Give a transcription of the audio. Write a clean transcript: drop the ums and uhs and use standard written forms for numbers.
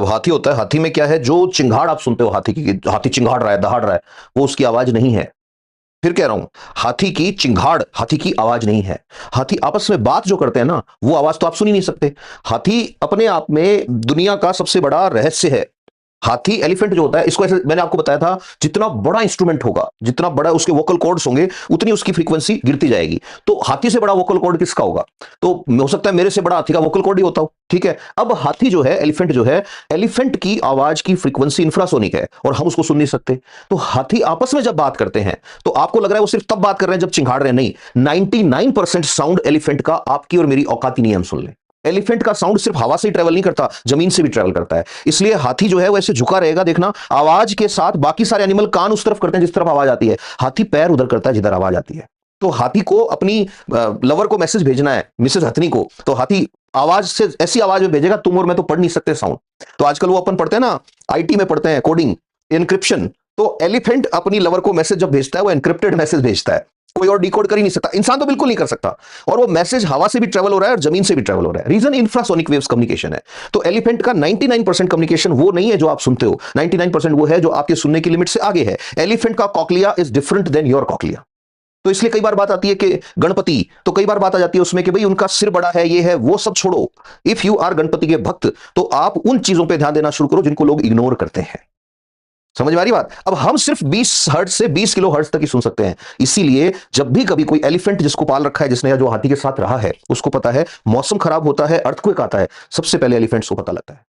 हाथी होता है, हाथी में क्या है, जो चिंगाड़ आप सुनते हो हाथी की, हाथी चिंगाड़ रहा है, दहाड़ रहा है, वो उसकी आवाज नहीं है। फिर कह रहा हूं, हाथी की चिंगाड़ हाथी की आवाज नहीं है। हाथी आपस में बात जो करते हैं ना, वो आवाज तो आप सुन ही नहीं सकते। हाथी अपने आप में दुनिया का सबसे बड़ा रहस्य है। हाथी एलिफेंट जो होता है, इसको ऐसे मैंने आपको बताया था, जितना बड़ा इंस्ट्रूमेंट होगा, जितना बड़ा उसके वोकल कॉर्ड्स होंगे, उतनी उसकी फ्रीक्वेंसी गिरती जाएगी। तो हाथी से बड़ा वोकल कॉर्ड किसका होगा? तो हो सकता है मेरे से बड़ा हाथी का वोकल कॉर्ड ही होता हो, ठीक है। अब हाथी जो है, एलिफेंट जो है, एलिफेंट की आवाज की फ्रीक्वेंसी इंफ्रासोनिक है और हम उसको सुन नहीं सकते। तो हाथी आपस में जब बात करते हैं, तो आपको लग रहा है वो सिर्फ तब बात कर रहे हैं जब चिंगाड़ रहे हैं, नहीं। 99% साउंड एलिफेंट का आपकी और मेरी औकात ही नहीं है हम सुन लें। एलिफेंट का साउंड सिर्फ हवा से ही ट्रेवल नहीं करता, जमीन से भी ट्रेवल करता है। इसलिए हाथी जो है वो ऐसे झुका रहेगा, देखना, आवाज के साथ बाकी सारे एनिमल कान उस तरफ करते हैं जिस तरफ आवाज आती है, हाथी पैर उधर करता है जिधर आवाज आती है। तो हाथी को अपनी लवर को मैसेज भेजना है, मिसेस हथनी को, तो हाथी आवाज से ऐसी आवाज में भेजेगा, तुम और मैं तो पढ़ नहीं सकते साउंड। तो आजकल वो अपन पढ़ते हैं ना, आईटी में पढ़ते हैं कोडिंग, एनक्रिप्शन। तो एलिफेंट अपनी लवर को मैसेज जब भेजता है, वो एनक्रिप्टेड मैसेज भेजता है, कोई और डिकोड कर ही नहीं सकता, इंसान तो बिल्कुल नहीं कर सकता। और वो मैसेज हवा से भी ट्रेवल हो रहा है और जमीन से भी ट्रेवल हो रहा है। रीजन इंफ्रासोनिक वेव्स कम्युनिकेशन है। तो एलिफेंट का 99% कम्युनिकेशन वो नहीं है जो आप सुनते हो, 99% वो है जो आपके सुनने की लिमिट से आगे है। एलिफेंट का cochlea is different than your cochlea. तो इसलिए कई बार बात आती है कि गणपति, तो कई बार बात आ जाती है उसमें कि भाई उनका सिर बड़ा है, ये है, वो सब छोड़ो। इफ यू आर गणपति के भक्त, तो आप उन चीजों पर ध्यान देना शुरू करो जिनको लोग इग्नोर करते हैं। समझ में आ रही बात? अब हम सिर्फ 20 हर्ट्ज से 20 किलो हर्ट्ज तक ही सुन सकते हैं। इसीलिए जब भी कभी कोई एलिफेंट जिसको पाल रखा है, जिसने या जो हाथी के साथ रहा है, उसको पता है मौसम खराब होता है, अर्थक्वेक आता है, सबसे पहले एलिफेंट्स को पता लगता है।